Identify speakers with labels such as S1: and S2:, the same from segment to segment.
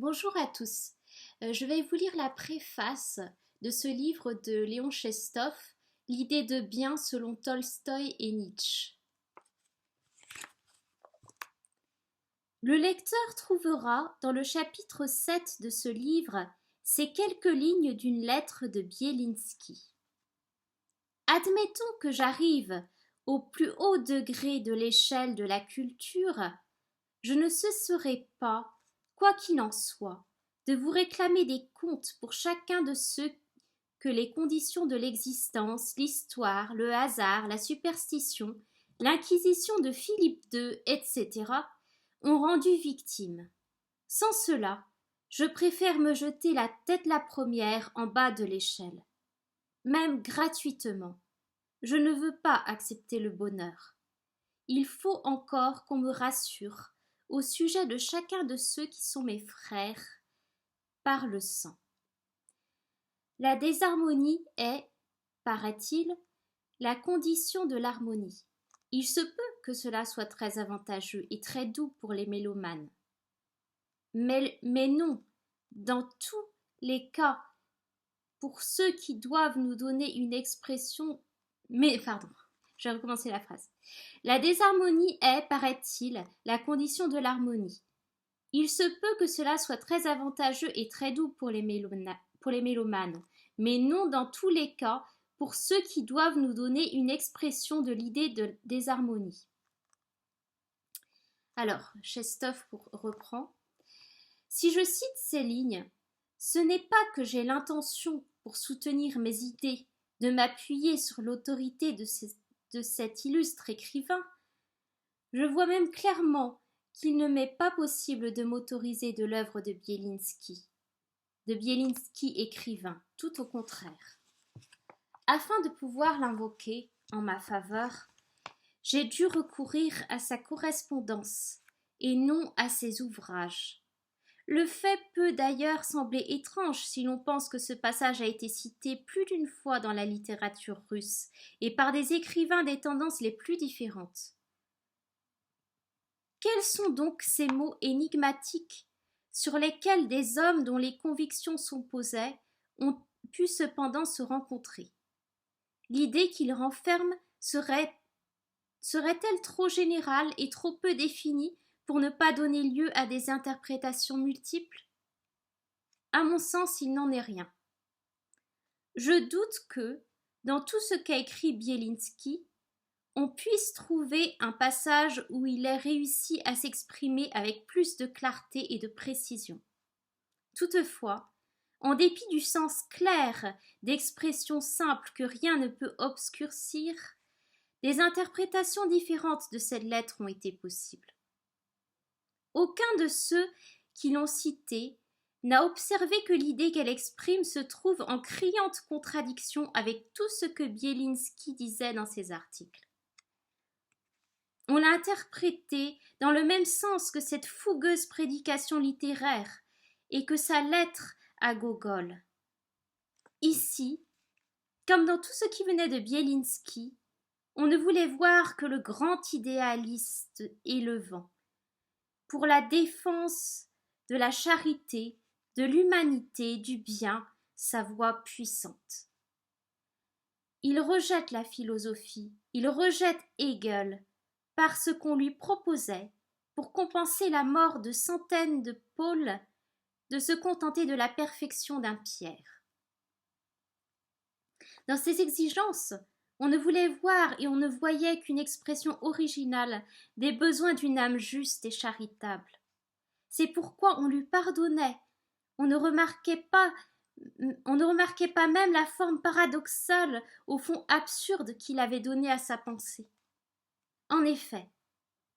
S1: Bonjour à tous. Je vais vous lire la préface de ce livre de Léon Chestov, L'idée de bien selon Tolstoï et Nietzsche. Le lecteur trouvera dans le chapitre 7 de ce livre ces quelques lignes d'une lettre de Bielinsky. Admettons que j'arrive au plus haut degré de l'échelle de la culture, je ne cesserai pas, quoi qu'il en soit, de vous réclamer des comptes pour chacun de ceux que les conditions de l'existence, l'histoire, le hasard, la superstition, l'inquisition de Philippe II, etc., ont rendu victime. Sans cela, je préfère me jeter la tête la première en bas de l'échelle. Même gratuitement. Je ne veux pas accepter le bonheur. Il faut encore qu'on me rassure au sujet de chacun de ceux qui sont mes frères par le sang. La désharmonie est, paraît-il, la condition de l'harmonie. Il se peut que cela soit très avantageux et très doux pour les mélomanes. Mais non, dans tous les cas, pour ceux qui doivent nous donner une expression... je vais recommencer la phrase. La désharmonie est, paraît-il, la condition de l'harmonie. Il se peut que cela soit très avantageux et très doux pour les mélomanes, mais non dans tous les cas pour ceux qui doivent nous donner une expression de l'idée de désharmonie. Alors, Chestov reprend. Si je cite ces lignes, ce n'est pas que j'ai l'intention, pour soutenir mes idées, de m'appuyer sur l'autorité de cet illustre écrivain. Je vois même clairement qu'il ne m'est pas possible de m'autoriser de l'œuvre de Bielinsky écrivain, tout au contraire. Afin de pouvoir l'invoquer en ma faveur, j'ai dû recourir à sa correspondance et non à ses ouvrages. Le fait peut d'ailleurs sembler étrange si l'on pense que ce passage a été cité plus d'une fois dans la littérature russe et par des écrivains des tendances les plus différentes. Quels sont donc ces mots énigmatiques sur lesquels des hommes dont les convictions s'opposaient ont pu cependant se rencontrer? L'idée qu'ils renferment serait-elle trop générale et trop peu définie pour ne pas donner lieu à des interprétations multiples? À mon sens, il n'en est rien. Je doute que, dans tout ce qu'a écrit Bielinsky, on puisse trouver un passage où il ait réussi à s'exprimer avec plus de clarté et de précision. Toutefois, en dépit du sens clair d'expressions simples que rien ne peut obscurcir, des interprétations différentes de cette lettre ont été possibles. Aucun de ceux qui l'ont citée n'a observé que l'idée qu'elle exprime se trouve en criante contradiction avec tout ce que Bielinsky disait dans ses articles. On l'a interprétée dans le même sens que cette fougueuse prédication littéraire et que sa lettre à Gogol. Ici, comme dans tout ce qui venait de Bielinsky, on ne voulait voir que le grand idéaliste et le vent, pour la défense de la charité, de l'humanité, du bien, sa voix puissante. Il rejette la philosophie, il rejette Hegel, parce qu'on lui proposait, pour compenser la mort de centaines de Paul, de se contenter de la perfection d'un Pierre. Dans ces exigences, on ne voulait voir et on ne voyait qu'une expression originale des besoins d'une âme juste et charitable. C'est pourquoi on lui pardonnait, on ne remarquait pas même la forme paradoxale, au fond absurde qu'il avait donnée à sa pensée. En effet,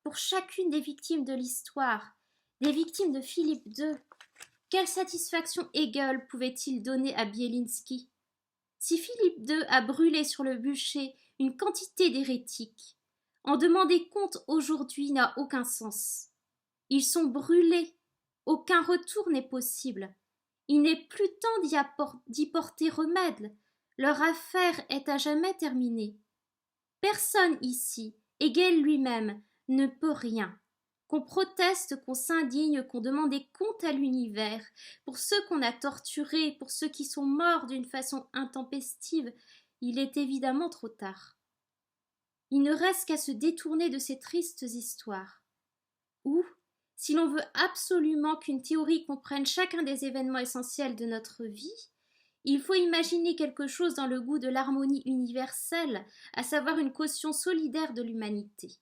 S1: pour chacune des victimes de l'histoire, des victimes de Philippe II, quelle satisfaction Hegel pouvait-il donner à Bielinsky? Si Philippe II a brûlé sur le bûcher une quantité d'hérétiques, en demander compte aujourd'hui n'a aucun sens. Ils sont brûlés, aucun retour n'est possible. Il n'est plus temps d'y porter remède, leur affaire est à jamais terminée. Personne ici, Hegel lui-même, ne peut rien. qu'on proteste, qu'on s'indigne, qu'on demande des comptes à l'univers, pour ceux qu'on a torturés, pour ceux qui sont morts d'une façon intempestive, il est évidemment trop tard. Il ne reste qu'à se détourner de ces tristes histoires. Ou, si l'on veut absolument qu'une théorie comprenne chacun des événements essentiels de notre vie, il faut imaginer quelque chose dans le goût de l'harmonie universelle, à savoir une caution solidaire de l'humanité.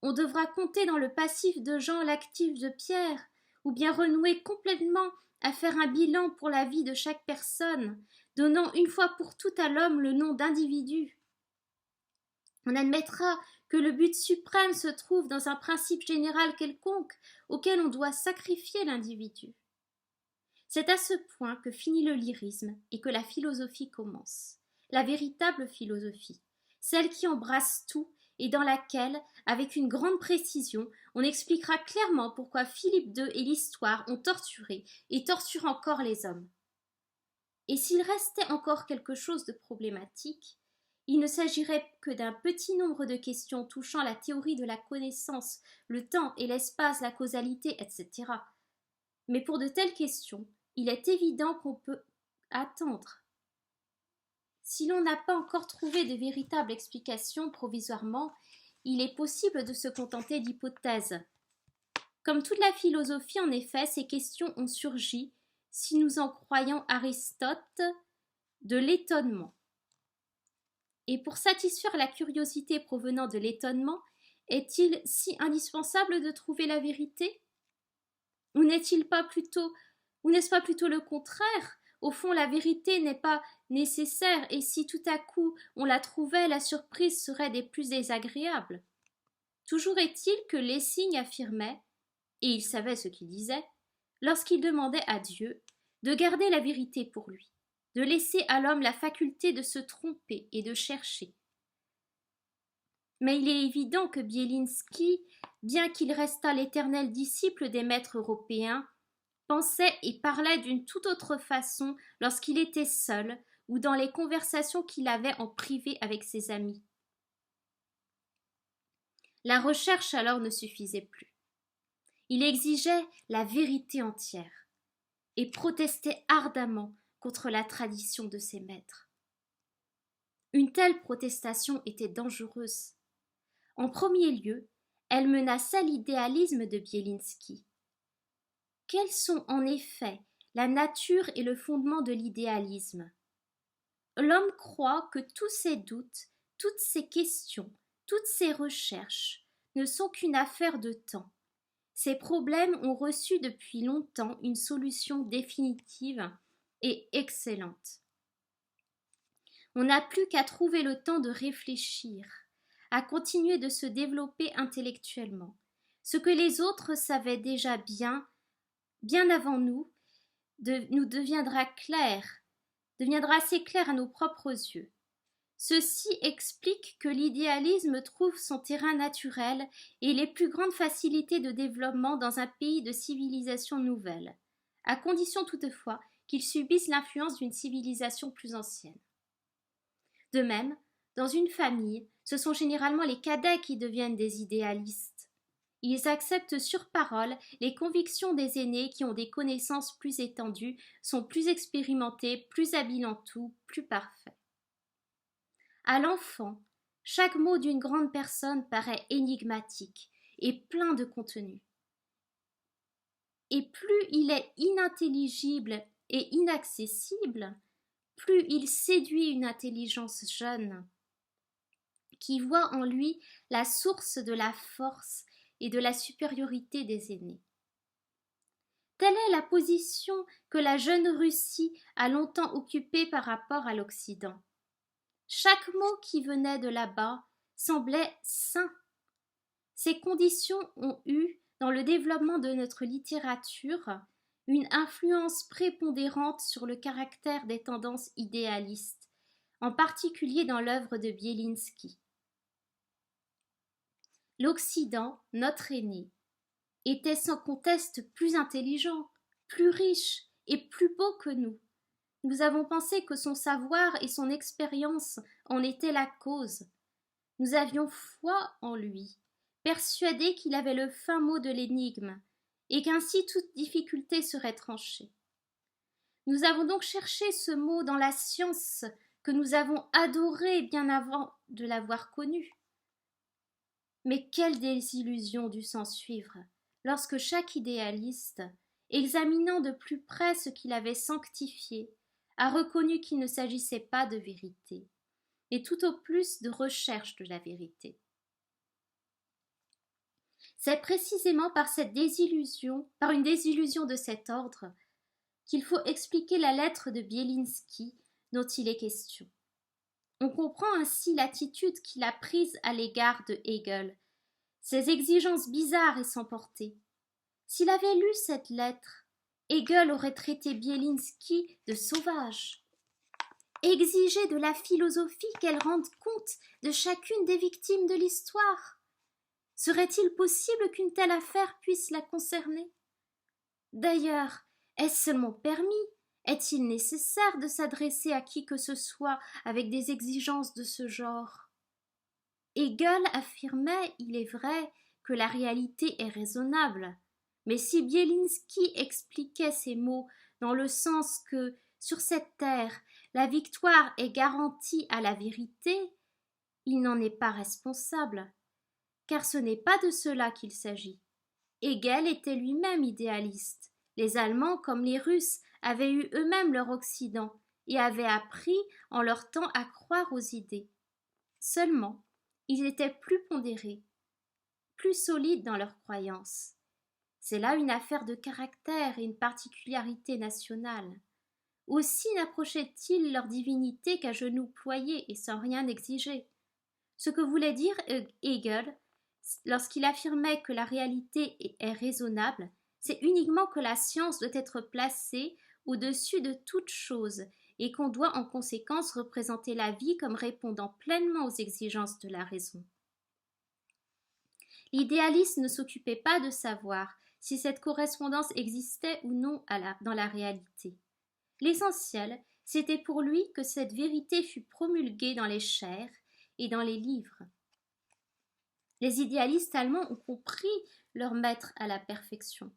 S1: On devra compter dans le passif de Jean l'actif de Pierre, ou bien renouer complètement à faire un bilan pour la vie de chaque personne, donnant une fois pour toutes à l'homme le nom d'individu. On admettra que le but suprême se trouve dans un principe général quelconque auquel on doit sacrifier l'individu. C'est à ce point que finit le lyrisme et que la philosophie commence, la véritable philosophie, celle qui embrasse tout et dans laquelle, avec une grande précision, on expliquera clairement pourquoi Philippe II et l'histoire ont torturé et torturent encore les hommes. Et s'il restait encore quelque chose de problématique, il ne s'agirait que d'un petit nombre de questions touchant la théorie de la connaissance, le temps et l'espace, la causalité, etc. Mais pour de telles questions, il est évident qu'on peut attendre. Si l'on n'a pas encore trouvé de véritable explication provisoirement, il est possible de se contenter d'hypothèses. Comme toute la philosophie, en effet, ces questions ont surgi, si nous en croyons Aristote, de l'étonnement. Et pour satisfaire la curiosité provenant de l'étonnement, est-il si indispensable de trouver la vérité? Ou n'est-ce pas plutôt le contraire? Au fond, la vérité n'est pas nécessaire, et si tout à coup on la trouvait, la surprise serait des plus désagréables. Toujours est-il que Lessing affirmait, et il savait ce qu'il disait, lorsqu'il demandait à Dieu de garder la vérité pour lui, de laisser à l'homme la faculté de se tromper et de chercher. Mais il est évident que Bielinski, bien qu'il restât l'éternel disciple des maîtres européens, pensait et parlait d'une toute autre façon lorsqu'il était seul ou dans les conversations qu'il avait en privé avec ses amis. La recherche alors ne suffisait plus. Il exigeait la vérité entière et protestait ardemment contre la tradition de ses maîtres. Une telle protestation était dangereuse. En premier lieu, elle menaçait l'idéalisme de Bielinski. Quels sont en effet la nature et le fondement de l'idéalisme? L'homme croit que tous ses doutes, toutes ses questions, toutes ses recherches ne sont qu'une affaire de temps. Ces problèmes ont reçu depuis longtemps une solution définitive et excellente. On n'a plus qu'à trouver le temps de réfléchir, à continuer de se développer intellectuellement. Ce que les autres savaient déjà bien avant nous, nous deviendra assez clair à nos propres yeux. Ceci explique que l'idéalisme trouve son terrain naturel et les plus grandes facilités de développement dans un pays de civilisation nouvelle, à condition toutefois qu'il subisse l'influence d'une civilisation plus ancienne. De même, dans une famille, ce sont généralement les cadets qui deviennent des idéalistes. Ils acceptent sur parole les convictions des aînés qui ont des connaissances plus étendues, sont plus expérimentés, plus habiles en tout, plus parfaits. À l'enfant, chaque mot d'une grande personne paraît énigmatique et plein de contenu. Et plus il est inintelligible et inaccessible, plus il séduit une intelligence jeune, qui voit en lui la source de la force et de la supériorité des aînés. Telle est la position que la jeune Russie a longtemps occupée par rapport à l'Occident. Chaque mot qui venait de là-bas semblait saint. Ces conditions ont eu, dans le développement de notre littérature, une influence prépondérante sur le caractère des tendances idéalistes, en particulier dans l'œuvre de Bielinski. L'Occident, notre aîné, était sans conteste plus intelligent, plus riche et plus beau que nous. Nous avons pensé que son savoir et son expérience en étaient la cause. Nous avions foi en lui, persuadé qu'il avait le fin mot de l'énigme, et qu'ainsi toute difficulté serait tranchée. Nous avons donc cherché ce mot dans la science que nous avons adorée bien avant de l'avoir connue. Mais quelle désillusion dut s'ensuivre lorsque chaque idéaliste, examinant de plus près ce qu'il avait sanctifié, a reconnu qu'il ne s'agissait pas de vérité, et tout au plus de recherche de la vérité. C'est précisément par une désillusion de cet ordre, qu'il faut expliquer la lettre de Bielinski dont il est question. On comprend ainsi l'attitude qu'il a prise à l'égard de Hegel, ses exigences bizarres et sans portée. S'il avait lu cette lettre, Hegel aurait traité Bielinski de sauvage. Exiger de la philosophie qu'elle rende compte de chacune des victimes de l'histoire. Serait-il possible qu'une telle affaire puisse la concerner? D'ailleurs, est-ce seulement permis? Est-il nécessaire de s'adresser à qui que ce soit avec des exigences de ce genre? Hegel affirmait, il est vrai, que la réalité est raisonnable, mais si Bielinski expliquait ces mots dans le sens que, sur cette terre, la victoire est garantie à la vérité, il n'en est pas responsable, car ce n'est pas de cela qu'il s'agit. Hegel était lui-même idéaliste. Les Allemands, comme les Russes, avaient eu eux-mêmes leur Occident et avaient appris en leur temps à croire aux idées. Seulement, ils étaient plus pondérés, plus solides dans leurs croyances. C'est là une affaire de caractère et une particularité nationale. Aussi n'approchaient-ils leur divinité qu'à genoux ployés et sans rien exiger. Ce que voulait dire Hegel, lorsqu'il affirmait que la réalité est raisonnable, c'est uniquement que la science doit être placée au-dessus de toute chose et qu'on doit en conséquence représenter la vie comme répondant pleinement aux exigences de la raison. L'idéaliste ne s'occupait pas de savoir si cette correspondance existait ou non dans la réalité. L'essentiel, c'était pour lui que cette vérité fût promulguée dans les chairs et dans les livres. Les idéalistes allemands ont compris leur maître à la perfection.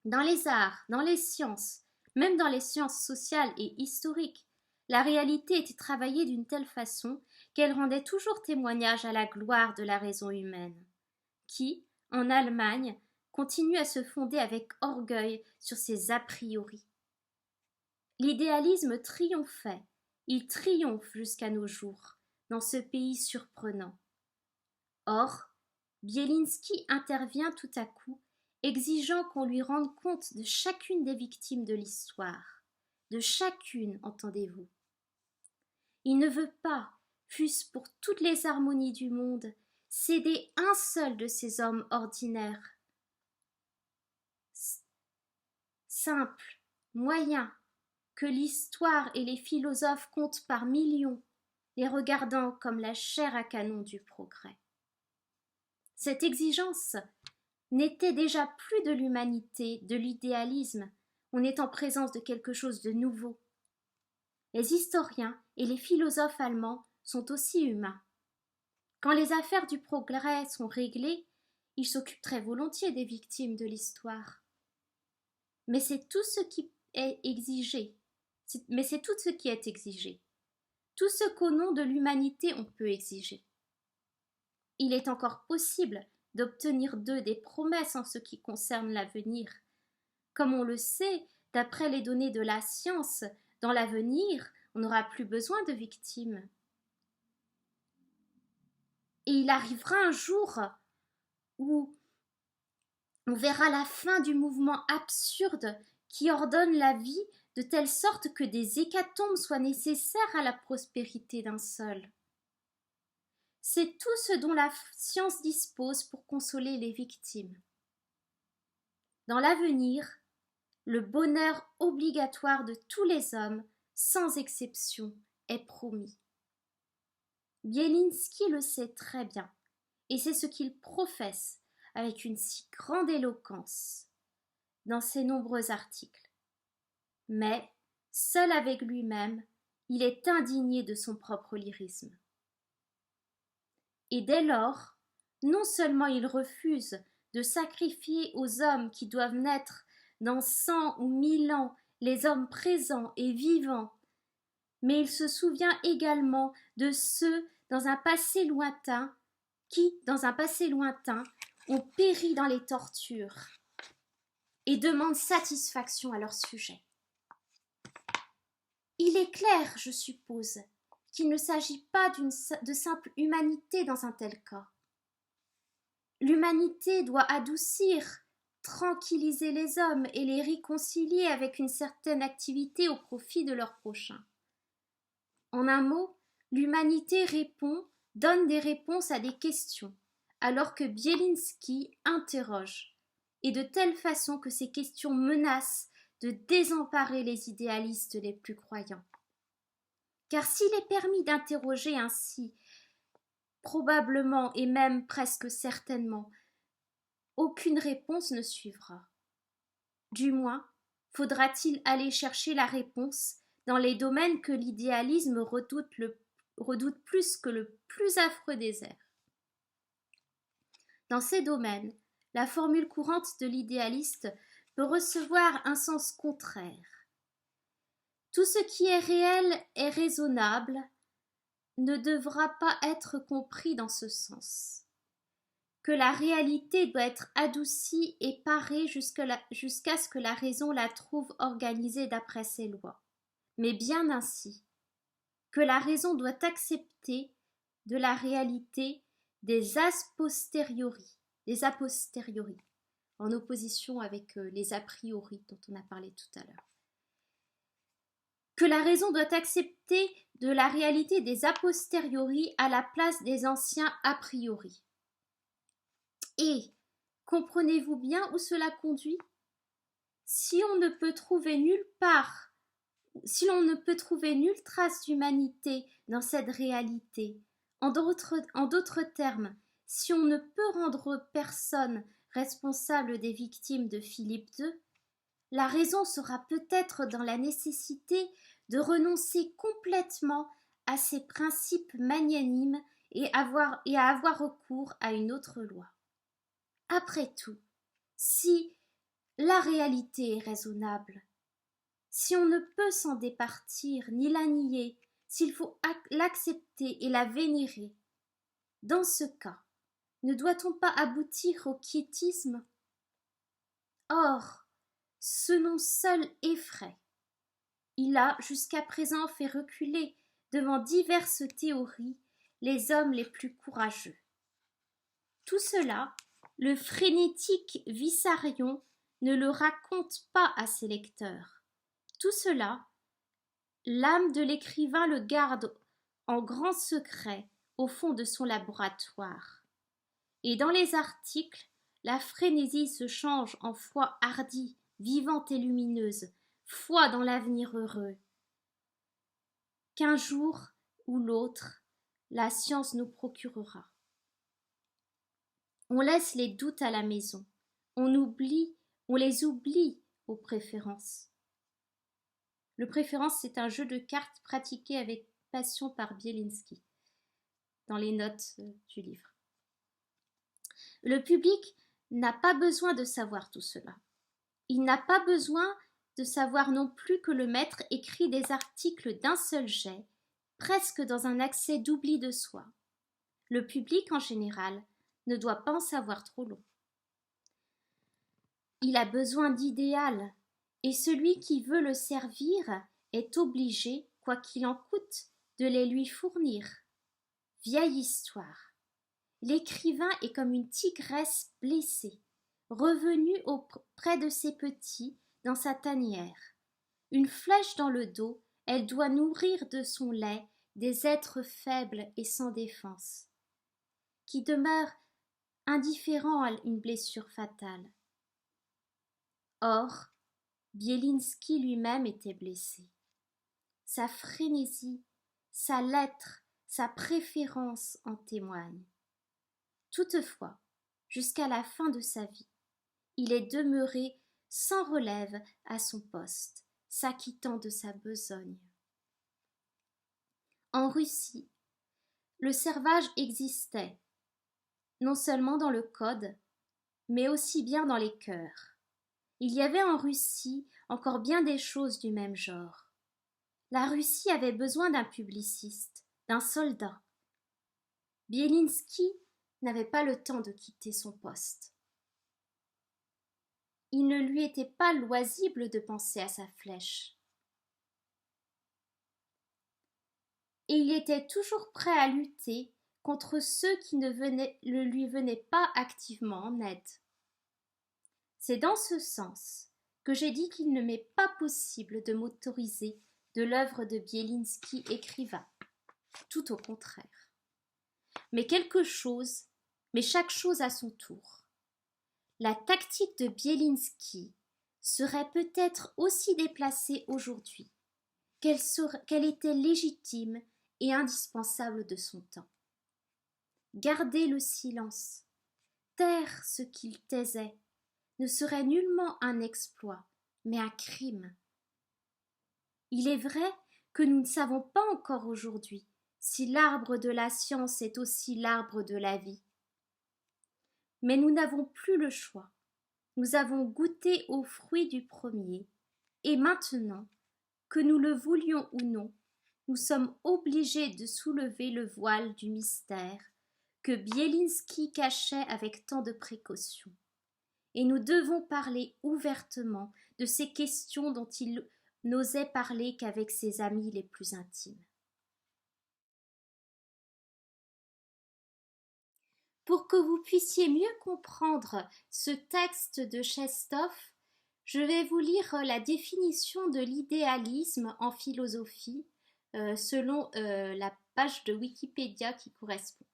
S1: Dans les arts, dans les sciences, même dans les sciences sociales et historiques, la réalité était travaillée d'une telle façon qu'elle rendait toujours témoignage à la gloire de la raison humaine, qui, en Allemagne, continue à se fonder avec orgueil sur ses a priori. L'idéalisme triomphait, il triomphe jusqu'à nos jours, dans ce pays surprenant. Or, Bielinski intervient tout à coup, exigeant qu'on lui rende compte de chacune des victimes de l'histoire, de chacune, entendez-vous. Il ne veut pas, fût-ce pour toutes les harmonies du monde, céder un seul de ces hommes ordinaires, simples, moyens, que l'histoire et les philosophes comptent par millions, les regardant comme la chair à canon du progrès. Cette exigence n'était déjà plus de l'humanité, de l'idéalisme, on est en présence de quelque chose de nouveau. Les historiens et les philosophes allemands sont aussi humains. Quand les affaires du progrès sont réglées, ils s'occupent très volontiers des victimes de l'histoire. Mais c'est tout ce qui est exigé. Tout ce qu'au nom de l'humanité on peut exiger. Il est encore possible d'obtenir d'eux des promesses en ce qui concerne l'avenir. Comme on le sait, d'après les données de la science, dans l'avenir, on n'aura plus besoin de victimes. Et il arrivera un jour où on verra la fin du mouvement absurde qui ordonne la vie de telle sorte que des hécatombes soient nécessaires à la prospérité d'un seul. C'est tout ce dont la science dispose pour consoler les victimes. Dans l'avenir, le bonheur obligatoire de tous les hommes, sans exception, est promis. Bielinski le sait très bien, et c'est ce qu'il professe avec une si grande éloquence dans ses nombreux articles. Mais, seul avec lui-même, il est indigné de son propre lyrisme. Et dès lors, Non seulement il refuse de sacrifier aux hommes qui doivent naître dans 100 ou 1000 ans les hommes présents et vivants, mais il se souvient également de ceux dans un passé lointain qui, dans un passé lointain, ont péri dans les tortures et demande satisfaction à leur sujet. Il est clair, je suppose, qu'il ne s'agit pas de simple humanité dans un tel cas. L'humanité doit adoucir, tranquilliser les hommes et les réconcilier avec une certaine activité au profit de leur prochain. En un mot, l'humanité donne des réponses à des questions, alors que Bielinski interroge, et de telle façon que ces questions menacent de désemparer les idéalistes les plus croyants. Car s'il est permis d'interroger ainsi, probablement et même presque certainement, aucune réponse ne suivra. Du moins, faudra-t-il aller chercher la réponse dans les domaines que l'idéalisme redoute plus que le plus affreux désert. Dans ces domaines, la formule courante de l'idéaliste peut recevoir un sens contraire. Tout ce qui est réel et raisonnable ne devra pas être compris dans ce sens. Que la réalité doit être adoucie et parée jusqu'à ce que la raison la trouve organisée d'après ses lois. Mais bien ainsi, que la raison doit accepter de la réalité des a posteriori, en opposition avec les a priori dont on a parlé tout à l'heure. Que la raison doit accepter de la réalité des a posteriori à la place des anciens a priori. Et comprenez-vous bien où cela conduit? Si on ne peut trouver nulle part, si l'on ne peut trouver nulle trace d'humanité dans cette réalité, en d'autres termes, si on ne peut rendre personne responsable des victimes de Philippe II, la raison sera peut-être dans la nécessité de renoncer complètement à ses principes magnanimes et à avoir recours à une autre loi. Après tout, si la réalité est raisonnable, si on ne peut s'en départir ni la nier, s'il faut l'accepter et la vénérer, dans ce cas, ne doit-on pas aboutir au quiétisme? Or, ce nom seul effraie. Il a jusqu'à présent fait reculer devant diverses théories les hommes les plus courageux. Tout cela, le frénétique Vissarion ne le raconte pas à ses lecteurs. Tout cela, l'âme de l'écrivain le garde en grand secret au fond de son laboratoire. Et dans les articles, la frénésie se change en foi hardie, vivante et lumineuse, foi dans l'avenir heureux, qu'un jour ou l'autre, la science nous procurera. On laisse les doutes à la maison, on les oublie aux préférences. Le préférence, c'est un jeu de cartes pratiqué avec passion par Bielinski, dans les notes du livre. Le public n'a pas besoin de savoir tout cela. Il n'a pas besoin de savoir non plus que le maître écrit des articles d'un seul jet, presque dans un accès d'oubli de soi. Le public, en général, ne doit pas en savoir trop long. Il a besoin d'idéal, et celui qui veut le servir est obligé, quoi qu'il en coûte, de les lui fournir. Vieille histoire. L'écrivain est comme une tigresse blessée, revenue auprès de ses petits dans sa tanière. Une flèche dans le dos, elle doit nourrir de son lait des êtres faibles et sans défense, qui demeurent indifférents à une blessure fatale. Or, Bielinski lui-même était blessé. Sa frénésie, sa lettre, sa préférence en témoignent. Toutefois, jusqu'à la fin de sa vie, il est demeuré sans relève à son poste, s'acquittant de sa besogne. En Russie, le servage existait, non seulement dans le code, mais aussi bien dans les cœurs. Il y avait en Russie encore bien des choses du même genre. La Russie avait besoin d'un publiciste, d'un soldat. Bielinski n'avait pas le temps de quitter son poste. Il ne lui était pas loisible de penser à sa flèche. Et il était toujours prêt à lutter contre ceux qui ne lui venaient pas activement en aide. C'est dans ce sens que j'ai dit qu'il ne m'est pas possible de m'autoriser de l'œuvre de Bielinski écrivain. Tout au contraire. Mais chaque chose à son tour. La tactique de Bielinski serait peut-être aussi déplacée aujourd'hui qu'elle était légitime et indispensable de son temps. Garder le silence, taire ce qu'il taisait, ne serait nullement un exploit, mais un crime. Il est vrai que nous ne savons pas encore aujourd'hui si l'arbre de la science est aussi l'arbre de la vie. Mais nous n'avons plus le choix. Nous avons goûté aux fruits du premier, et maintenant, que nous le voulions ou non, nous sommes obligés de soulever le voile du mystère que Bielinski cachait avec tant de précaution. Et nous devons parler ouvertement de ces questions dont il n'osait parler qu'avec ses amis les plus intimes. Pour que vous puissiez mieux comprendre ce texte de Chestov, je vais vous lire la définition de l'idéalisme en philosophie selon la page de Wikipédia qui correspond.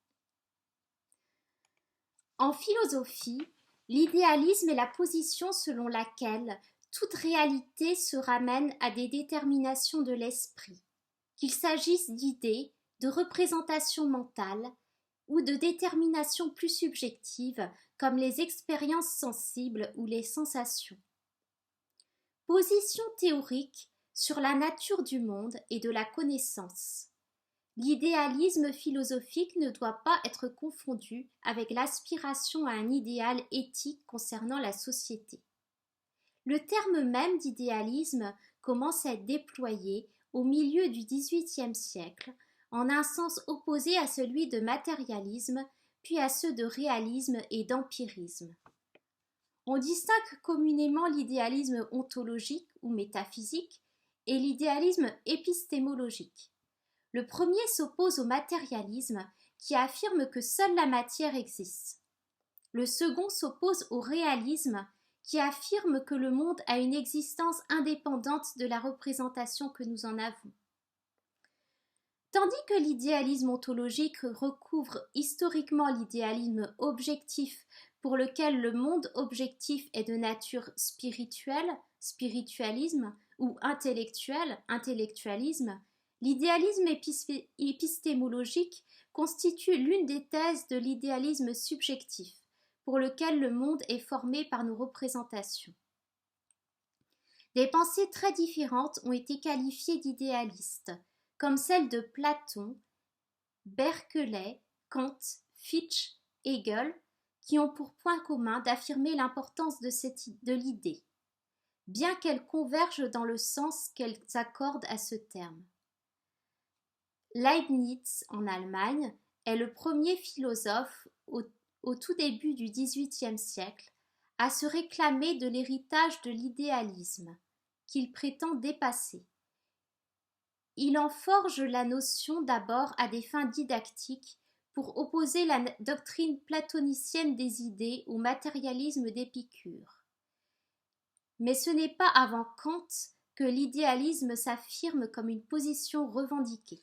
S1: En philosophie, l'idéalisme est la position selon laquelle toute réalité se ramène à des déterminations de l'esprit, qu'il s'agisse d'idées, de représentations mentales ou de déterminations plus subjectives comme les expériences sensibles ou les sensations. Position théorique sur la nature du monde et de la connaissance. L'idéalisme philosophique ne doit pas être confondu avec l'aspiration à un idéal éthique concernant la société. Le terme même d'idéalisme commence à être déployé au milieu du XVIIIe siècle en un sens opposé à celui de matérialisme, puis à ceux de réalisme et d'empirisme. On distingue communément l'idéalisme ontologique ou métaphysique et l'idéalisme épistémologique. Le premier s'oppose au matérialisme qui affirme que seule la matière existe. Le second s'oppose au réalisme qui affirme que le monde a une existence indépendante de la représentation que nous en avons. Tandis que l'idéalisme ontologique recouvre historiquement l'idéalisme objectif pour lequel le monde objectif est de nature spirituelle, spiritualisme, ou intellectuel, intellectualisme, l'idéalisme épistémologique constitue l'une des thèses de l'idéalisme subjectif, pour lequel le monde est formé par nos représentations. Des pensées très différentes ont été qualifiées d'idéalistes, comme celles de Platon, Berkeley, Kant, Fichte, Hegel, qui ont pour point commun d'affirmer l'importance de l'idée, bien qu'elles convergent dans le sens qu'elles accordent à ce terme. Leibniz, en Allemagne, est le premier philosophe au tout début du XVIIIe siècle à se réclamer de l'héritage de l'idéalisme, qu'il prétend dépasser. Il en forge la notion d'abord à des fins didactiques pour opposer la doctrine platonicienne des idées au matérialisme d'Épicure. Mais ce n'est pas avant Kant que l'idéalisme s'affirme comme une position revendiquée.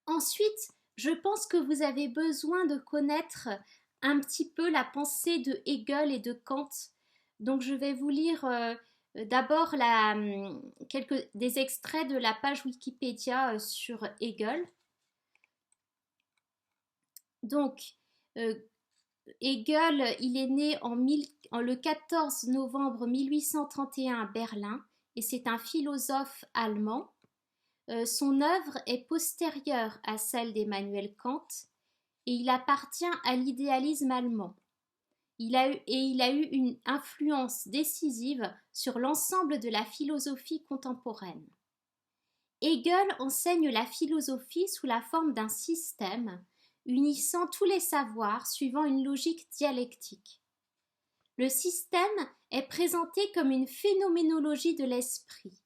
S1: Ensuite, je pense que vous avez besoin de connaître un petit peu la pensée de Hegel et de Kant. Donc je vais vous lire d'abord des extraits de la page Wikipédia sur Hegel. Donc, Hegel, il est né le 14 novembre 1831 à Berlin et c'est un philosophe allemand. Son œuvre est postérieure à celle d'Emmanuel Kant et il appartient à l'idéalisme allemand. Il a eu une influence décisive sur l'ensemble de la philosophie contemporaine. Hegel enseigne la philosophie sous la forme d'un système unissant tous les savoirs suivant une logique dialectique. Le système est présenté comme une phénoménologie de l'esprit,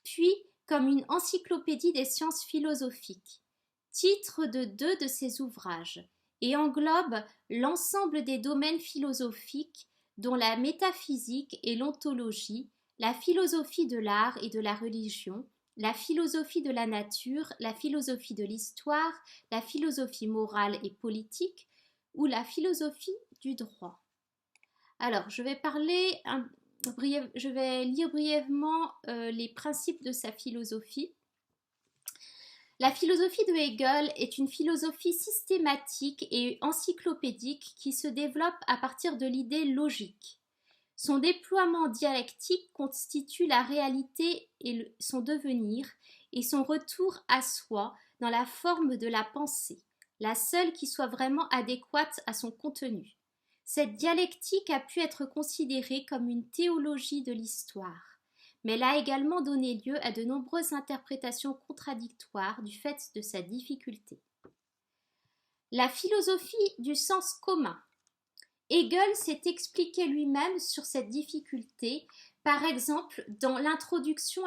S1: puis comme une encyclopédie des sciences philosophiques, titre de 2 de ses ouvrages, et englobe l'ensemble des domaines philosophiques dont la métaphysique et l'ontologie, la philosophie de l'art et de la religion, la philosophie de la nature, la philosophie de l'histoire, la philosophie morale et politique ou la philosophie du droit. Alors, je vais lire brièvement les principes de sa philosophie. La philosophie de Hegel est une philosophie systématique et encyclopédique qui se développe à partir de l'idée logique. Son déploiement dialectique constitue la réalité et son devenir et son retour à soi dans la forme de la pensée, la seule qui soit vraiment adéquate à son contenu. Cette dialectique a pu être considérée comme une théologie de l'histoire, mais elle a également donné lieu à de nombreuses interprétations contradictoires du fait de sa difficulté. La philosophie du sens commun. Hegel s'est expliqué lui-même sur cette difficulté, par exemple dans l'introduction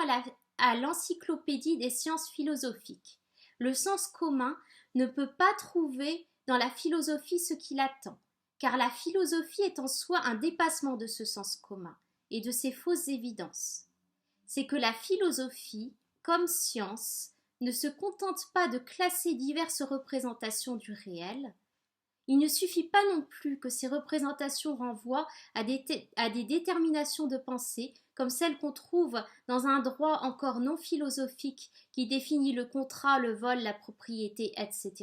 S1: à l'encyclopédie des sciences philosophiques. Le sens commun ne peut pas trouver dans la philosophie ce qu'il attend, car la philosophie est en soi un dépassement de ce sens commun et de ses fausses évidences. C'est que la philosophie, comme science, ne se contente pas de classer diverses représentations du réel. Il ne suffit pas non plus que ces représentations renvoient à des déterminations de pensée, comme celles qu'on trouve dans un droit encore non philosophique qui définit le contrat, le vol, la propriété, etc.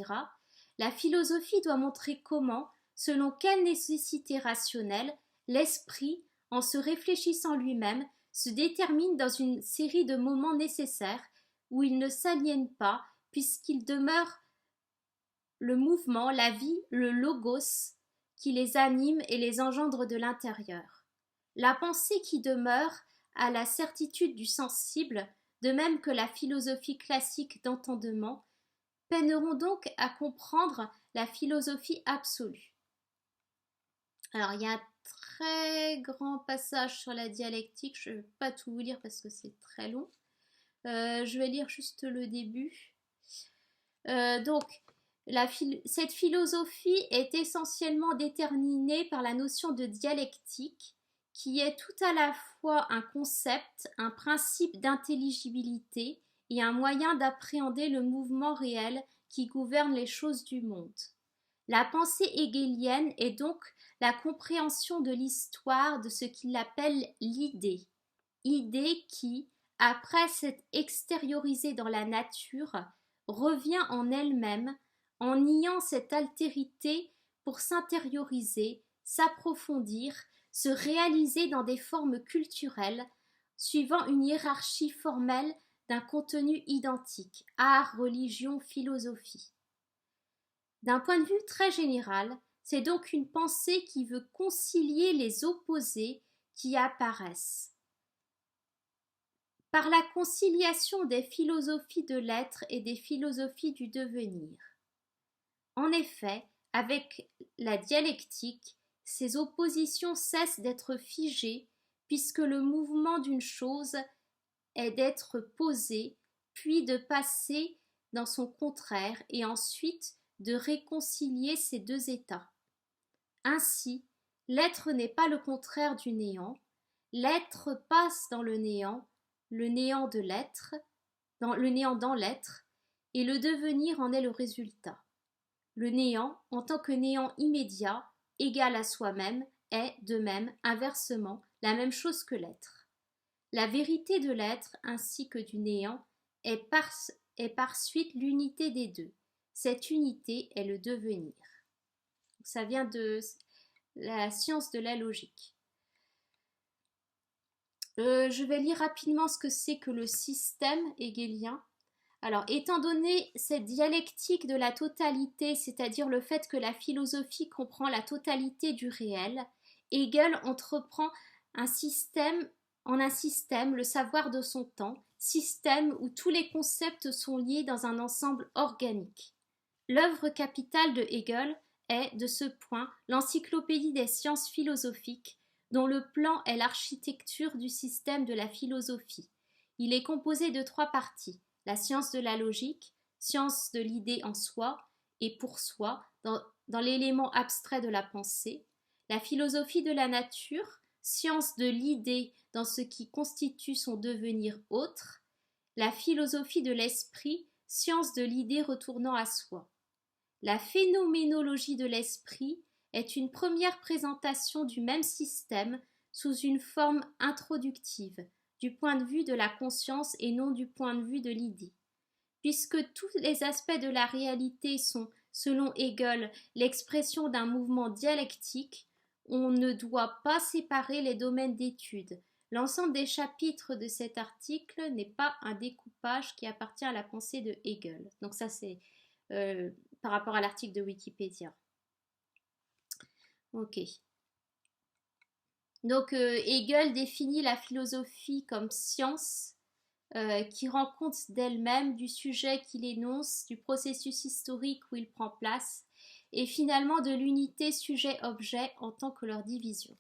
S1: La philosophie doit montrer comment, selon quelle nécessité rationnelle, l'esprit, en se réfléchissant lui-même, se détermine dans une série de moments nécessaires où il ne s'aliène pas, puisqu'il demeure le mouvement, la vie, le logos qui les anime et les engendre de l'intérieur. La pensée qui demeure à la certitude du sensible, de même que la philosophie classique d'entendement, peineront donc à comprendre la philosophie absolue. Alors, il y a un très grand passage sur la dialectique, je ne vais pas tout vous lire parce que c'est très long. Je vais lire juste le début. Cette philosophie est essentiellement déterminée par la notion de dialectique, qui est tout à la fois un concept, un principe d'intelligibilité et un moyen d'appréhender le mouvement réel qui gouverne les choses du monde. La pensée hegelienne est donc la compréhension de l'histoire de ce qu'il appelle l'idée, idée qui, après s'être extériorisée dans la nature, revient en elle-même en niant cette altérité pour s'intérioriser, s'approfondir, se réaliser dans des formes culturelles, suivant une hiérarchie formelle d'un contenu identique, art, religion, philosophie. D'un point de vue très général, c'est donc une pensée qui veut concilier les opposés qui apparaissent. Par la conciliation des philosophies de l'être et des philosophies du devenir. En effet, avec la dialectique, ces oppositions cessent d'être figées, puisque le mouvement d'une chose est d'être posé, puis de passer dans son contraire et ensuite de réconcilier ces deux états. Ainsi, l'être n'est pas le contraire du néant, l'être passe dans le néant de l'être, le néant dans l'être, et le devenir en est le résultat. Le néant, en tant que néant immédiat, égal à soi-même, est, de même, inversement, la même chose que l'être. La vérité de l'être ainsi que du néant est par suite l'unité des deux. Cette unité est le devenir. Ça vient de la science de la logique. Je vais lire rapidement ce que c'est que le système hegelien. Alors, étant donné cette dialectique de la totalité, c'est-à-dire le fait que la philosophie comprend la totalité du réel, Hegel entreprend en un système, le savoir de son temps, système où tous les concepts sont liés dans un ensemble organique. L'œuvre capitale de Hegel est, de ce point, l'encyclopédie des sciences philosophiques, dont le plan est l'architecture du système de la philosophie. Il est composé de 3 parties: la science de la logique, science de l'idée en soi et pour soi, dans l'élément abstrait de la pensée, la philosophie de la nature, science de l'idée dans ce qui constitue son devenir autre, la philosophie de l'esprit, science de l'idée retournant à soi. La phénoménologie de l'esprit est une première présentation du même système sous une forme introductive, du point de vue de la conscience et non du point de vue de l'idée. Puisque tous les aspects de la réalité sont, selon Hegel, l'expression d'un mouvement dialectique, on ne doit pas séparer les domaines d'étude. L'ensemble des chapitres de cet article n'est pas un découpage qui appartient à la pensée de Hegel. Donc ça c'est par rapport à l'article de Wikipédia. Ok. Donc Hegel définit la philosophie comme science qui rend compte d'elle-même, du sujet qu'il énonce, du processus historique où il prend place, et finalement de l'unité sujet-objet en tant que leur division.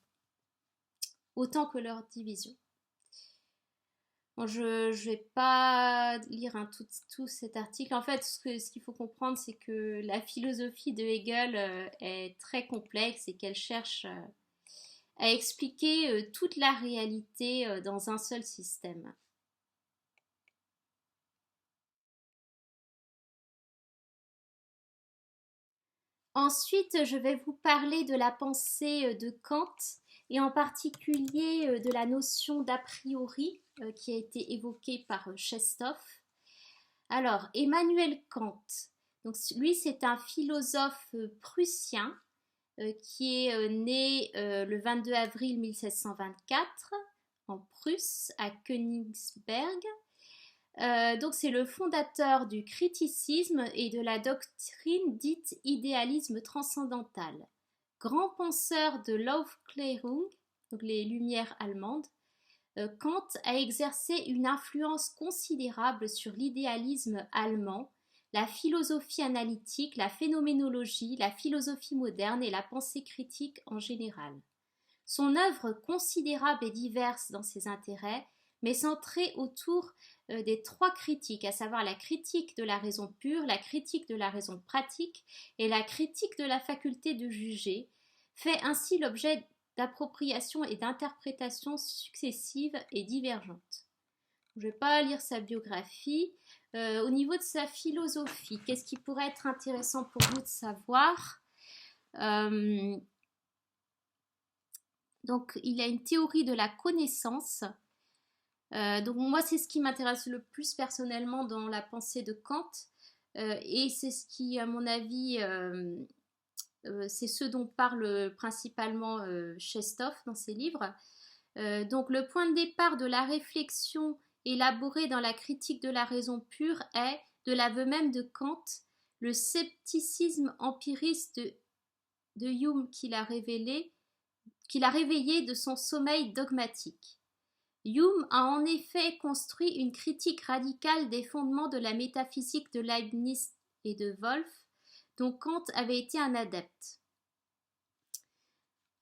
S1: Autant que leur division. Bon, je ne vais pas lire tout cet article. En fait, ce qu'il faut comprendre, c'est que la philosophie de Hegel est très complexe et qu'elle cherche à expliquer toute la réalité dans un seul système. Ensuite, je vais vous parler de la pensée de Kant et en particulier de la notion d'a priori qui a été évoquée par Chestov. Alors, Emmanuel Kant, donc lui c'est un philosophe prussien qui est né le 22 avril 1724 en Prusse, à Königsberg. Donc c'est le fondateur du criticisme et de la doctrine dite idéalisme transcendantal. Grand penseur de l'Aufklärung, donc les Lumières allemandes, Kant a exercé une influence considérable sur l'idéalisme allemand, la philosophie analytique, la phénoménologie, la philosophie moderne et la pensée critique en général. Son œuvre considérable et diverse dans ses intérêts, mais centrée autour des 3 critiques, à savoir la critique de la raison pure, la critique de la raison pratique et la critique de la faculté de juger, fait ainsi l'objet d'appropriations et d'interprétations successives et divergentes. Je ne vais pas lire sa biographie. Au niveau de sa philosophie, qu'est-ce qui pourrait être intéressant pour vous de savoir ? Donc, il a une théorie de la connaissance. Donc, moi, c'est ce qui m'intéresse le plus personnellement dans la pensée de Kant. Et c'est ce qui, à mon avis, c'est ce dont parle principalement Chestov dans ses livres. Donc, le point de départ de la réflexion élaborée dans la critique de la raison pure est, de l'aveu même de Kant, le scepticisme empiriste de Hume qu'il a réveillé de son sommeil dogmatique. Hume a en effet construit une critique radicale des fondements de la métaphysique de Leibniz et de Wolff, dont Kant avait été un adepte.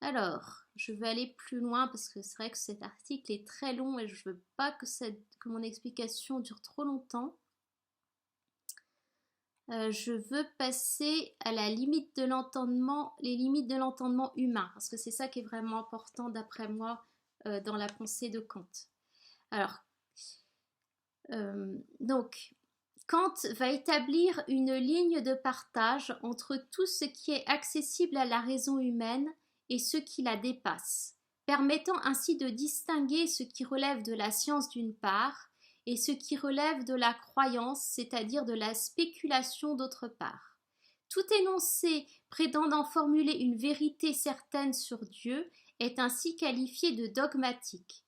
S1: Alors, je vais aller plus loin parce que c'est vrai que cet article est très long et je ne veux pas que mon explication dure trop longtemps. Je veux passer à la limite de l'entendement, les limites de l'entendement humain, parce que c'est ça qui est vraiment important d'après moi dans la pensée de Kant. Alors, donc, Kant va établir une ligne de partage entre tout ce qui est accessible à la raison humaine et ce qui la dépasse, permettant ainsi de distinguer ce qui relève de la science d'une part et ce qui relève de la croyance, c'est-à-dire de la spéculation d'autre part. Tout énoncé prétendant formuler une vérité certaine sur Dieu est ainsi qualifié de dogmatique.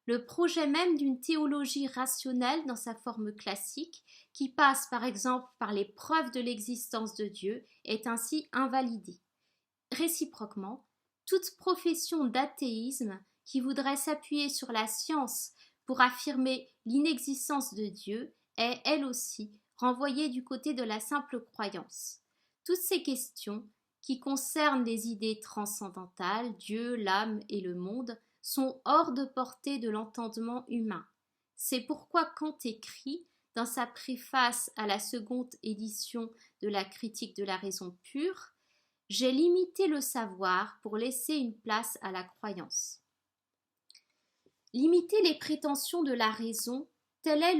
S1: le projet même d'une théologie rationnelle dans sa forme classique, qui passe par exemple par les preuves de l'existence de Dieu, est ainsi invalidé. Réciproquement, toute profession d'athéisme qui voudrait s'appuyer sur la science pour affirmer l'inexistence de Dieu est, elle aussi, renvoyée du côté de la simple croyance. Toutes ces questions, qui concernent les idées transcendantales, Dieu, l'âme et le monde, sont hors de portée de l'entendement humain. C'est pourquoi Kant écrit, dans sa préface à la seconde édition de la Critique de la raison pure, « J'ai limité le savoir pour laisser une place à la croyance. » Limiter les prétentions de la raison, telle est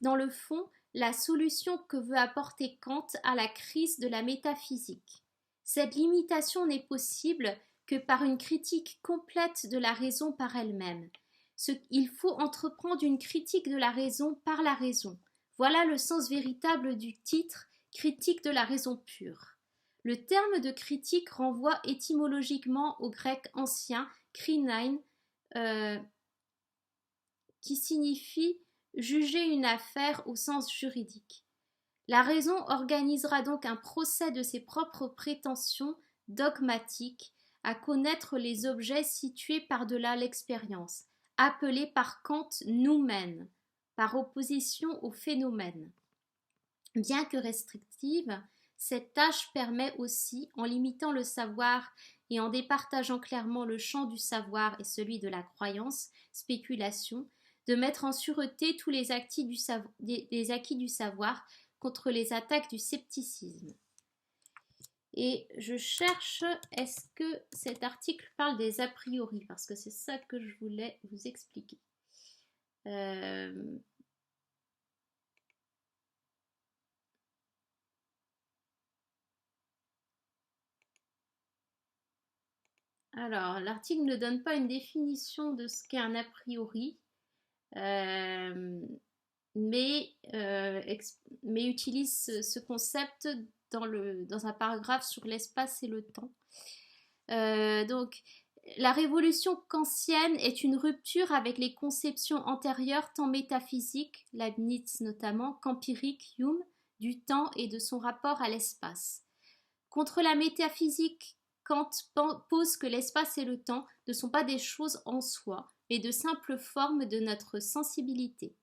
S1: dans le fond la solution que veut apporter Kant à la crise de la métaphysique. Cette limitation n'est possible que par une critique complète de la raison par elle-même. Il faut entreprendre une critique de la raison par la raison. Voilà le sens véritable du titre « Critique de la raison pure ». Le terme de critique renvoie étymologiquement au grec ancien krinein, qui signifie juger une affaire au sens juridique. La raison organisera donc un procès de ses propres prétentions dogmatiques à connaître les objets situés par-delà l'expérience, appelés par Kant noumen, par opposition au phénomène. Bien que restrictive, cette tâche permet aussi, en limitant le savoir et en départageant clairement le champ du savoir et celui de la croyance, spéculation, de mettre en sûreté tous les acquis du savoir contre les attaques du scepticisme. Et je cherche, est-ce que cet article parle des a priori, parce que c'est ça que je voulais vous expliquer. Alors, l'article ne donne pas une définition de ce qu'est un a priori, mais utilise ce concept dans un paragraphe sur l'espace et le temps. Donc, la révolution kantienne est une rupture avec les conceptions antérieures tant métaphysiques, Leibniz notamment, qu'empiriques, Hume, du temps et de son rapport à l'espace. Contre la métaphysique, Kant pose que l'espace et le temps ne sont pas des choses en soi, mais de simples formes de notre sensibilité.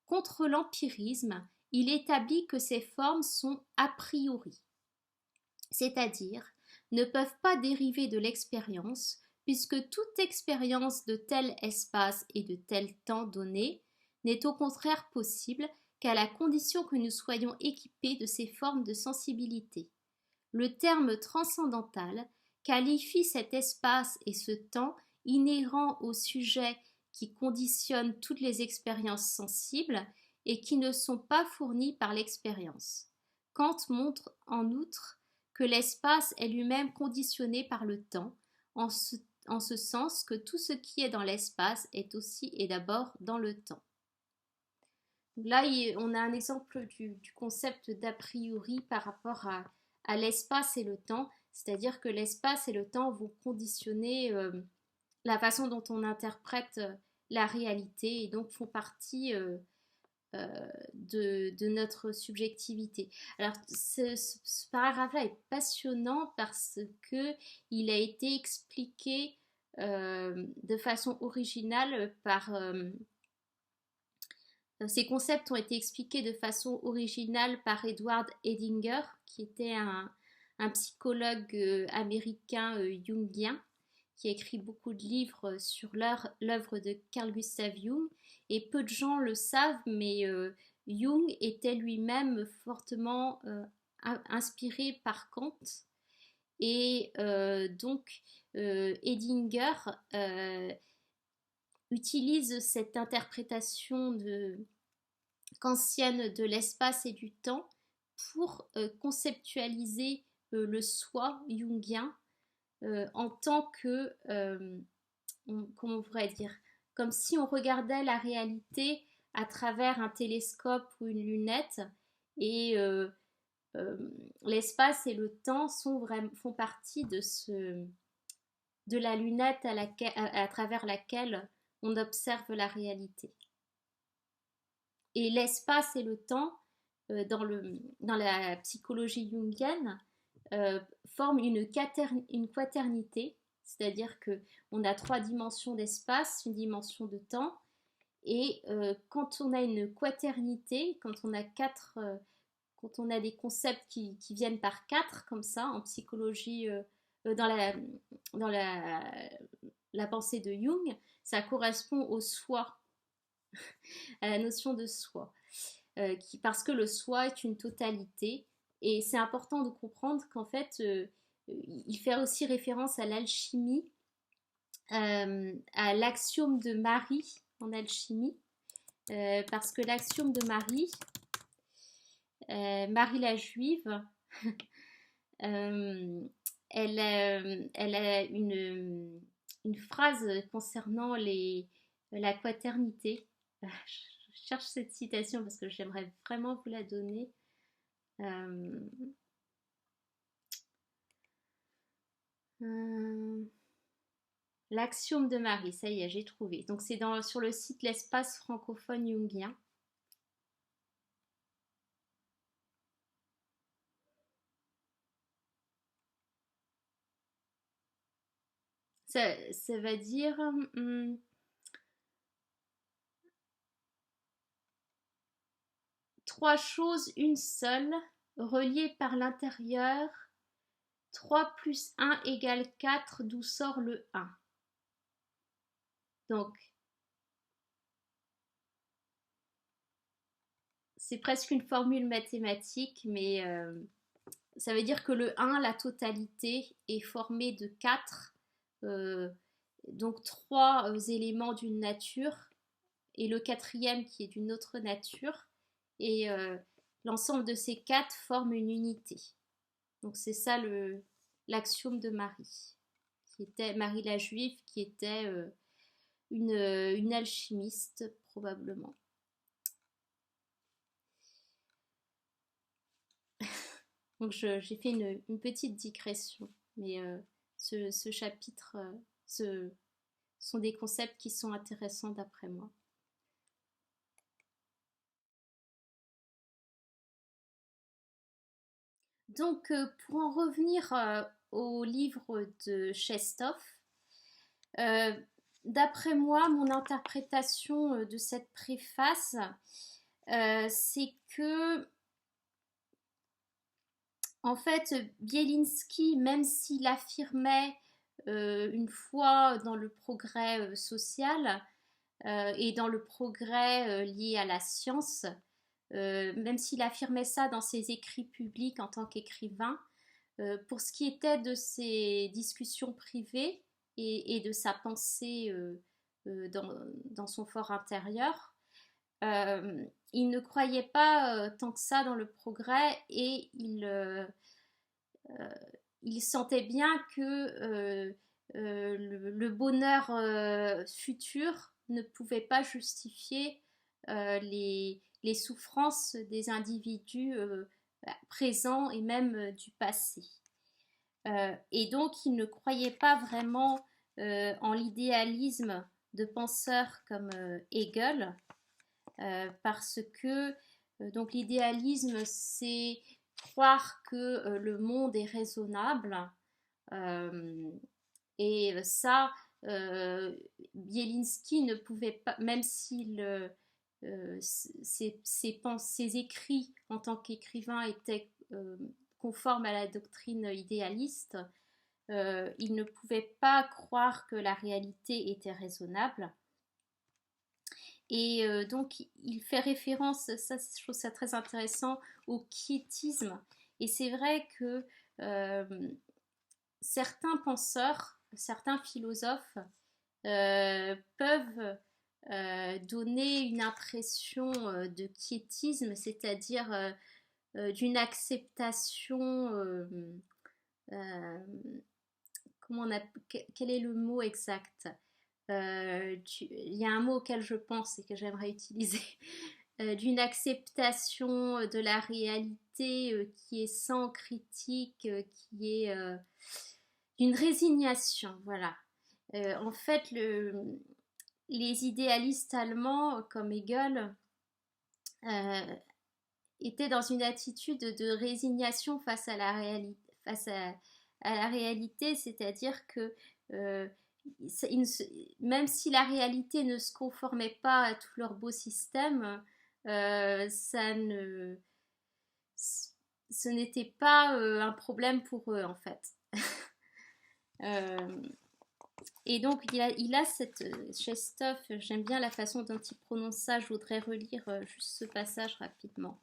S1: Contre l'empirisme, il établit que ces formes sont a priori, c'est-à-dire ne peuvent pas dériver de l'expérience, puisque toute expérience de tel espace et de tel temps donné n'est au contraire possible qu'à la condition que nous soyons équipés de ces formes de sensibilité. Le terme transcendantal qualifie cet espace et ce temps inhérents au sujet qui conditionnent toutes les expériences sensibles et qui ne sont pas fournis par l'expérience. Kant montre en outre que l'espace est lui-même conditionné par le temps, en ce sens que tout ce qui est dans l'espace est aussi et d'abord dans le temps. Là, on a un exemple du concept d'a priori par rapport à l'espace et le temps, c'est-à-dire que l'espace et le temps vont conditionner la façon dont on interprète la réalité et donc font partie de notre subjectivité. Alors, ce paragraphe-là est passionnant parce que il a été expliqué de façon originale par... ces concepts ont été expliqués de façon originale par Edward Edinger, qui était un psychologue américain jungien, qui a écrit beaucoup de livres sur l'œuvre de Carl Gustav Jung. Et peu de gens le savent, mais Jung était lui-même fortement inspiré par Kant. Et donc, Edinger utilise cette interprétation kantienne de l'espace et du temps pour conceptualiser le soi jungien en tant que, comment on pourrait dire, comme si on regardait la réalité à travers un télescope ou une lunette et l'espace et le temps font partie de la lunette à travers laquelle on observe la réalité. Et l'espace et le temps, dans la psychologie jungienne, forment une quaternité, c'est-à-dire qu'on a 3 dimensions d'espace, une dimension de temps, et quand on a une quaternité, quand on a des concepts qui viennent par 4, comme ça, en psychologie, dans la pensée de Jung, ça correspond au soi, à la notion de soi, parce que le soi est une totalité, et c'est important de comprendre qu'en fait, il fait aussi référence à l'alchimie, à l'axiome de Marie en alchimie, parce que l'axiome de Marie, Marie la Juive, elle a une phrase concernant la quaternité. Je cherche cette citation parce que j'aimerais vraiment vous la donner. L'axiome de Marie, ça y est, j'ai trouvé. Donc c'est sur le site L'espace francophone jungien. Ça va dire trois choses, une seule, reliées par l'intérieur. 3 plus 1 égale 4, d'où sort le 1. Donc, c'est presque une formule mathématique, mais ça veut dire que le 1, la totalité, est formée de 4, donc 3 éléments d'une nature, et le quatrième qui est d'une autre nature, et l'ensemble de ces 4 forme une unité. Donc c'est ça l'axiome de Marie, qui était Marie la Juive, qui était une alchimiste probablement. Donc j'ai fait une petite digression, mais ce chapitre, ce sont des concepts qui sont intéressants d'après moi. Donc pour en revenir au livre de Chestov, d'après moi, mon interprétation de cette préface, c'est que en fait, Bielinski, même s'il affirmait une foi dans le progrès social et dans le progrès lié à la science, même s'il affirmait ça dans ses écrits publics en tant qu'écrivain, pour ce qui était de ses discussions privées et de sa pensée dans son fort intérieur, il ne croyait pas tant que ça dans le progrès, et il sentait bien que le bonheur futur ne pouvait pas justifier les souffrances des individus présents et même du passé. Et donc il ne croyait pas vraiment en l'idéalisme de penseurs comme Hegel, parce que donc l'idéalisme, c'est croire que le monde est raisonnable, et ça, Bielinski ne pouvait pas, même s'il ses écrits en tant qu'écrivain étaient conformes à la doctrine idéaliste, il ne pouvait pas croire que la réalité était raisonnable. Et donc, il fait référence, ça, je trouve ça très intéressant, au quiétisme. Et c'est vrai que certains penseurs, certains philosophes peuvent donner une impression de quiétisme, c'est-à-dire d'une acceptation, quel est le mot exact? Il y a un mot auquel je pense et que j'aimerais utiliser, d'une acceptation de la réalité qui est sans critique, qui est d'une résignation, voilà. En fait, les idéalistes allemands comme Hegel euh, étaient dans une attitude de résignation face à la réalité, à la réalité, c'est-à-dire que euh, même si la réalité ne se conformait pas à tout leur beau système, ça ne, ce n'était pas un problème pour eux en fait. euh, et donc il a cette Chestov, j'aime bien la façon dont il prononce ça, je voudrais relire juste ce passage rapidement.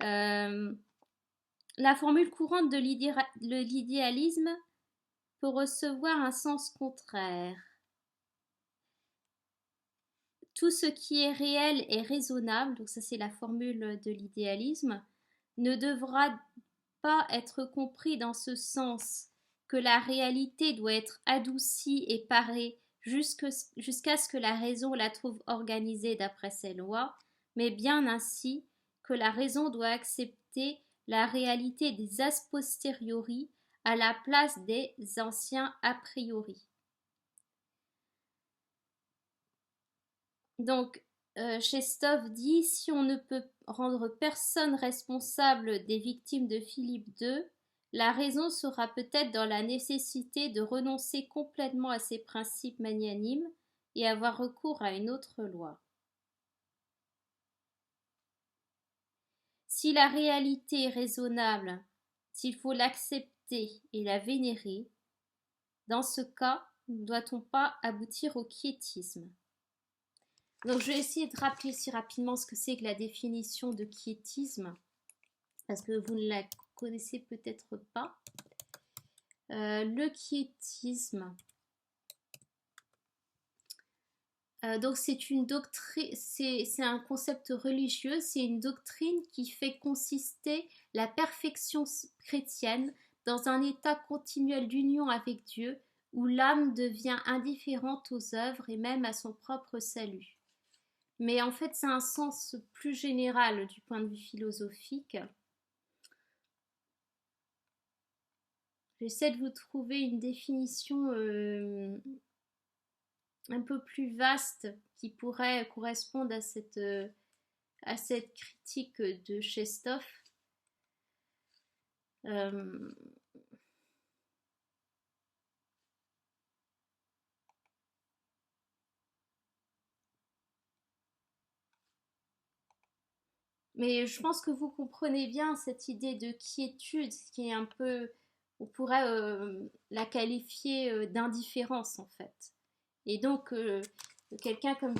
S1: Euh, la formule courante de l'idéalisme peut recevoir un sens contraire. Tout ce qui est réel et raisonnable, donc ça c'est la formule de l'idéalisme, ne devra pas être compris dans ce sens que la réalité doit être adoucie et parée jusqu'à ce que la raison la trouve organisée d'après ses lois, mais bien ainsi que la raison doit accepter la réalité des a posteriori à la place des anciens a priori. Donc, Chestov dit si on ne peut rendre personne responsable des victimes de Philippe II, la raison sera peut-être dans la nécessité de renoncer complètement à ses principes magnanimes et avoir recours à une autre loi. Si la réalité est raisonnable, s'il faut l'accepter et la vénérer, dans ce cas, ne doit-on pas aboutir au quiétisme? Donc, je vais essayer de rappeler si rapidement ce que c'est que la définition de quiétisme, parce que vous ne la connaissez peut-être pas. Le quiétisme, donc c'est une doctrine, c'est un concept religieux, c'est une doctrine qui fait consister la perfection chrétienne dans un état continuel d'union avec Dieu, où l'âme devient indifférente aux œuvres et même à son propre salut. Mais en fait, c'est un sens plus général du point de vue philosophique. J'essaie de vous trouver une définition un peu plus vaste qui pourrait correspondre à cette critique de Chestov. Mais je pense que vous comprenez bien cette idée de quiétude qui est un peu, on pourrait la qualifier d'indifférence en fait. Et donc, quelqu'un comme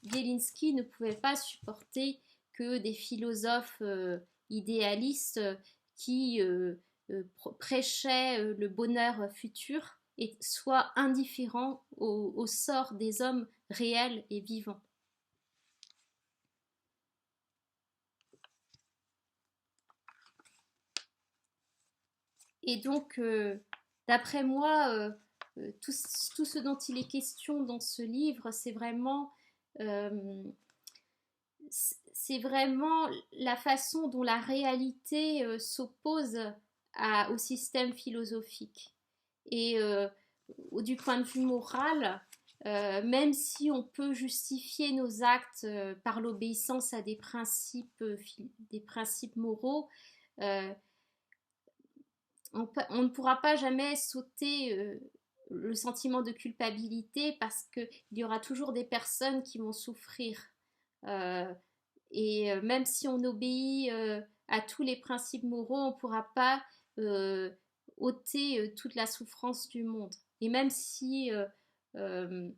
S1: Bielinski ne pouvait pas supporter que des philosophes idéalistes qui prêchaient le bonheur futur et soient indifférents au sort des hommes réels et vivants. Et donc, d'après moi, tout ce dont il est question dans ce livre, c'est vraiment la façon dont la réalité s'oppose au système philosophique. Et du point de vue moral, même si on peut justifier nos actes par l'obéissance à des principes moraux, euh, on ne pourra pas jamais sauter le sentiment de culpabilité parce qu'il y aura toujours des personnes qui vont souffrir. Euh, et même si on obéit à tous les principes moraux, on ne pourra pas ôter toute la souffrance du monde. Et même si euh,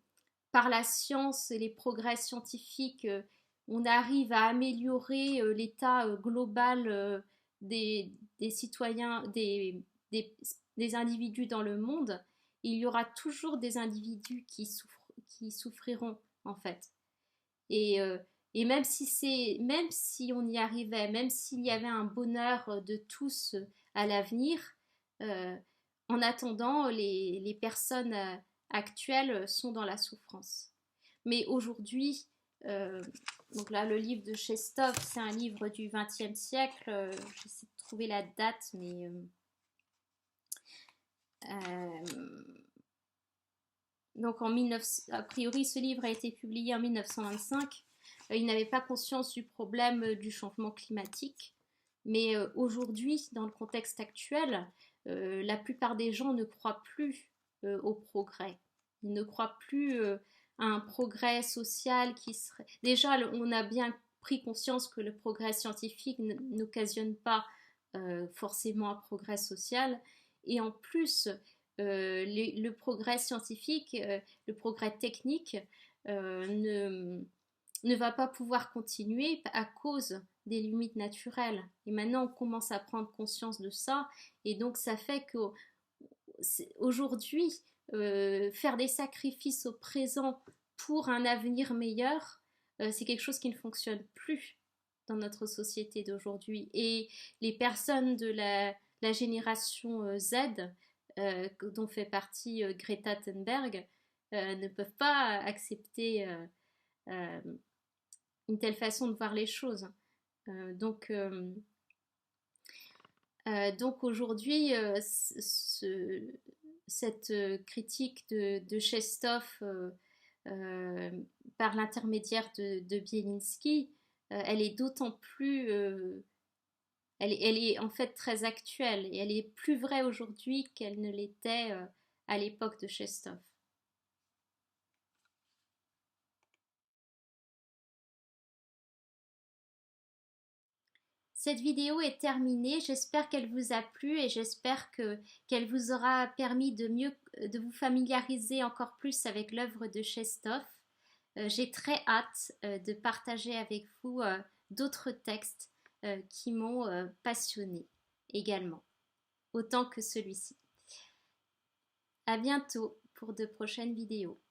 S1: par la science et les progrès scientifiques, on arrive à améliorer l'état global des citoyens, des individus dans le monde, il y aura toujours des individus qui souffriront en fait. Et, euh, et même si on y arrivait, même s'il y avait un bonheur de tous à l'avenir, euh, en attendant, les personnes actuelles sont dans la souffrance. Mais aujourd'hui, euh, donc là, le livre de Chestov, c'est un livre du XXe siècle. J'essaie de trouver la date, donc a priori ce livre a été publié en 1925. Il n'avait pas conscience du problème du changement climatique, mais aujourd'hui, dans le contexte actuel, la plupart des gens ne croient plus au progrès. Ils ne croient plus à un progrès social qui serait... Déjà, on a bien pris conscience que le progrès scientifique n'occasionne pas forcément un progrès social. Et en plus, le progrès scientifique, le progrès technique ne va pas pouvoir continuer à cause des limites naturelles. Et maintenant, on commence à prendre conscience de ça. Et donc, ça fait qu'aujourd'hui, faire des sacrifices au présent pour un avenir meilleur, c'est quelque chose qui ne fonctionne plus dans notre société d'aujourd'hui. Et les personnes de la génération Z, dont fait partie Greta Thunberg, ne peuvent pas accepter une telle façon de voir les choses. Donc aujourd'hui, cette critique de Chestov par l'intermédiaire de Bielinski, elle est d'autant plus... elle est en fait très actuelle et elle est plus vraie aujourd'hui qu'elle ne l'était à l'époque de Chestov. Cette vidéo est terminée, j'espère qu'elle vous a plu et j'espère qu'elle vous aura permis de vous familiariser encore plus avec l'œuvre de Chestov. J'ai très hâte de partager avec vous d'autres textes qui m'ont passionnée également, autant que celui-ci. À bientôt pour de prochaines vidéos.